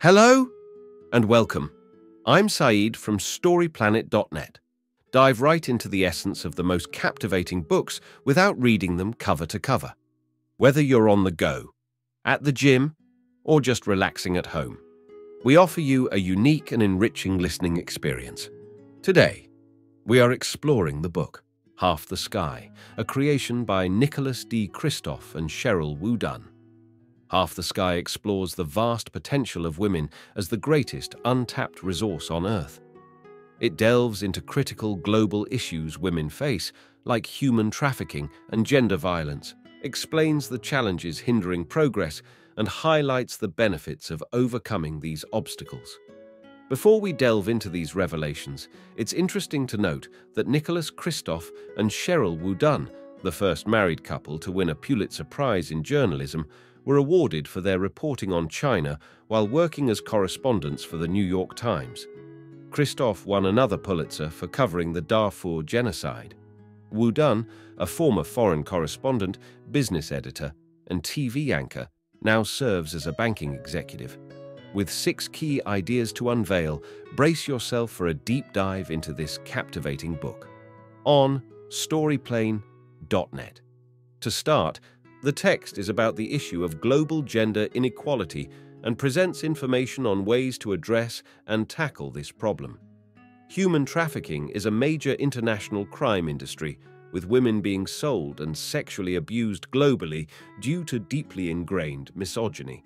Hello and welcome. I'm Saeed from storyplanet.net. Dive right into the essence of the most captivating books without reading them cover to cover. Whether you're on the go, at the gym, or just relaxing at home, we offer you a unique and enriching listening experience. Today, we are exploring the book, Half the Sky, a creation by Nicholas D. Kristof and Sheryl WuDunn. Half the Sky explores the vast potential of women as the greatest untapped resource on Earth. It delves into critical global issues women face, like human trafficking and gender violence, explains the challenges hindering progress, and highlights the benefits of overcoming these obstacles. Before we delve into these revelations, it's interesting to note that Nicholas Kristof and Sheryl WuDunn, the first married couple to win a Pulitzer Prize in journalism, were awarded for their reporting on China while working as correspondents for the New York Times. Kristof won another Pulitzer for covering the Darfur genocide. WuDunn, a former foreign correspondent, business editor, and TV anchor, now serves as a banking executive. With 6 key ideas to unveil, brace yourself for a deep dive into this captivating book. On storyplanet.net. To start, the text is about the issue of global gender inequality and presents information on ways to address and tackle this problem. Human trafficking is a major international crime industry, with women being sold and sexually abused globally due to deeply ingrained misogyny.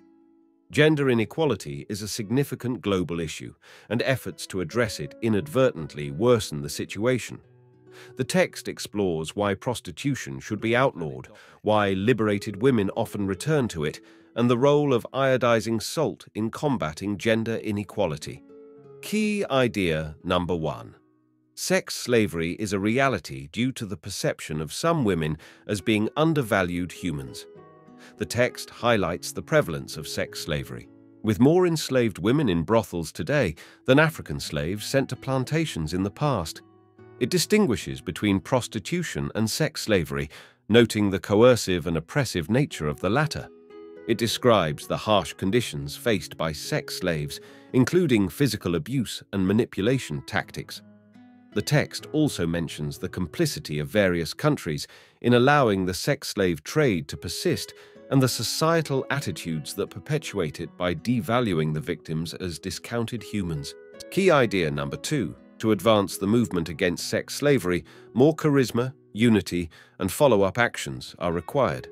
Gender inequality is a significant global issue, and efforts to address it inadvertently worsen the situation. The text explores why prostitution should be outlawed, why liberated women often return to it, and the role of iodizing salt in combating gender inequality. Key idea number 1. Sex slavery is a reality due to the perception of some women as being undervalued humans. The text highlights the prevalence of sex slavery, with more enslaved women in brothels today than African slaves sent to plantations in the past. It distinguishes between prostitution and sex slavery, noting the coercive and oppressive nature of the latter. It describes the harsh conditions faced by sex slaves, including physical abuse and manipulation tactics. The text also mentions the complicity of various countries in allowing the sex slave trade to persist and the societal attitudes that perpetuate it by devaluing the victims as discounted humans. Key idea number 2. To advance the movement against sex slavery, more charisma, unity, and follow-up actions are required.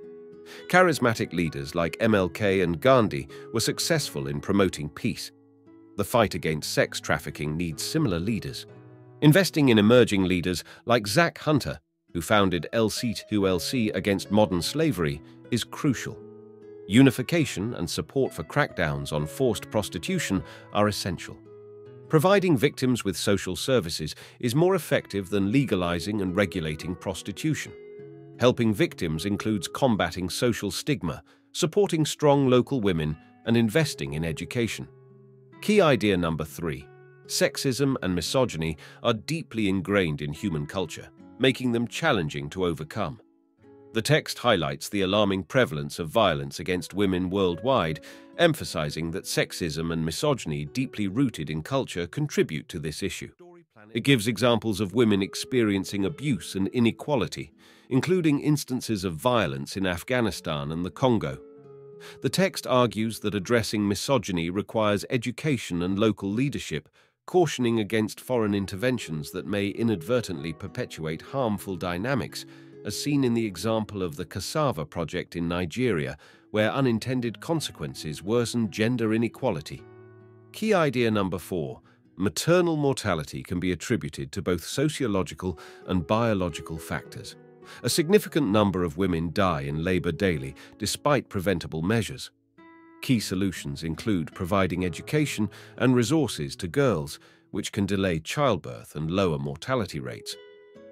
Charismatic leaders like MLK and Gandhi were successful in promoting peace. The fight against sex trafficking needs similar leaders. Investing in emerging leaders like Zach Hunter, who founded LC2LC Against Modern Slavery, is crucial. Unification and support for crackdowns on forced prostitution are essential. Providing victims with social services is more effective than legalizing and regulating prostitution. Helping victims includes combating social stigma, supporting strong local women, and investing in education. Key idea number 3. Sexism and misogyny are deeply ingrained in human culture, making them challenging to overcome. The text highlights the alarming prevalence of violence against women worldwide, emphasizing that sexism and misogyny deeply rooted in culture contribute to this issue. It gives examples of women experiencing abuse and inequality, including instances of violence in Afghanistan and the Congo. The text argues that addressing misogyny requires education and local leadership, cautioning against foreign interventions that may inadvertently perpetuate harmful dynamics, as seen in the example of the Cassava Project in Nigeria, where unintended consequences worsen gender inequality. Key idea number 4. Maternal mortality can be attributed to both sociological and biological factors. A significant number of women die in labor daily, despite preventable measures. Key solutions include providing education and resources to girls, which can delay childbirth and lower mortality rates.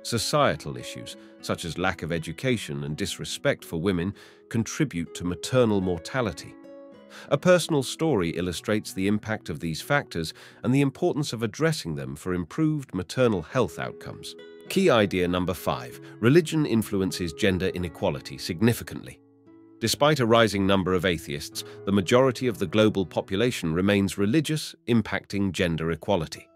Societal issues, such as lack of education and disrespect for women, contribute to maternal mortality. A personal story illustrates the impact of these factors and the importance of addressing them for improved maternal health outcomes. Key idea number 5. Religion influences gender inequality significantly. Despite a rising number of atheists, the majority of the global population remains religious, impacting gender equality.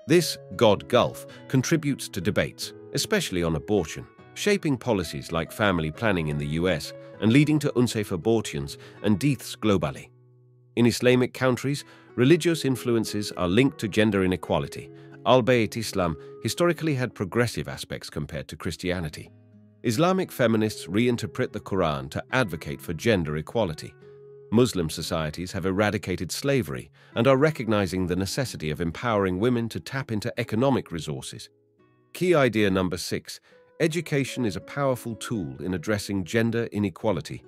This God gulf contributes to debates, especially on abortion, shaping policies like family planning in the US and leading to unsafe abortions and deaths globally. In Islamic countries, religious influences are linked to gender inequality, albeit Islam historically had progressive aspects compared to Christianity. Islamic feminists reinterpret the Quran to advocate for gender equality. Muslim societies have eradicated slavery and are recognizing the necessity of empowering women to tap into economic resources. Key idea number 6. Education is a powerful tool in addressing gender inequality.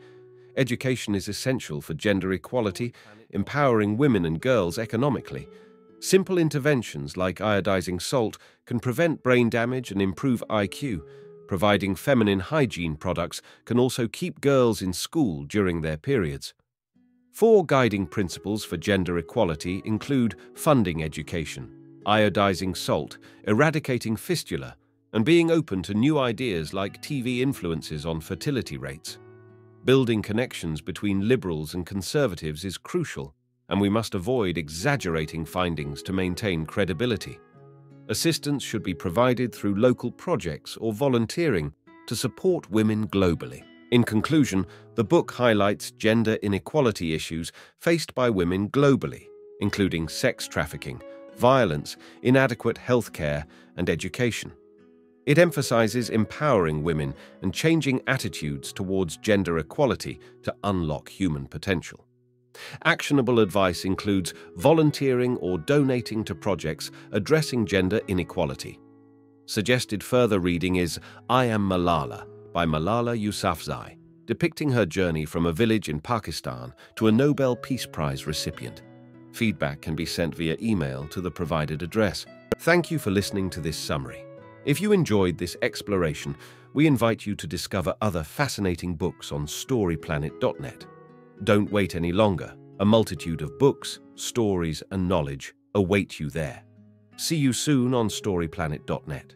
Education is essential for gender equality, empowering women and girls economically. Simple interventions like iodizing salt can prevent brain damage and improve IQ. Providing feminine hygiene products can also keep girls in school during their periods. 4 guiding principles for gender equality include funding education, iodizing salt, eradicating fistula, and being open to new ideas like TV influences on fertility rates. Building connections between liberals and conservatives is crucial, and we must avoid exaggerating findings to maintain credibility. Assistance should be provided through local projects or volunteering to support women globally. In conclusion, the book highlights gender inequality issues faced by women globally, including sex trafficking, violence, inadequate health care, and education. It emphasizes empowering women and changing attitudes towards gender equality to unlock human potential. Actionable advice includes volunteering or donating to projects addressing gender inequality. Suggested further reading is I Am Malala by Malala Yousafzai, depicting her journey from a village in Pakistan to a Nobel Peace Prize recipient. Feedback can be sent via email to the provided address. Thank you for listening to this summary. If you enjoyed this exploration, we invite you to discover other fascinating books on storyplanet.net. Don't wait any longer. A multitude of books, stories, and knowledge await you there. See you soon on storyplanet.net.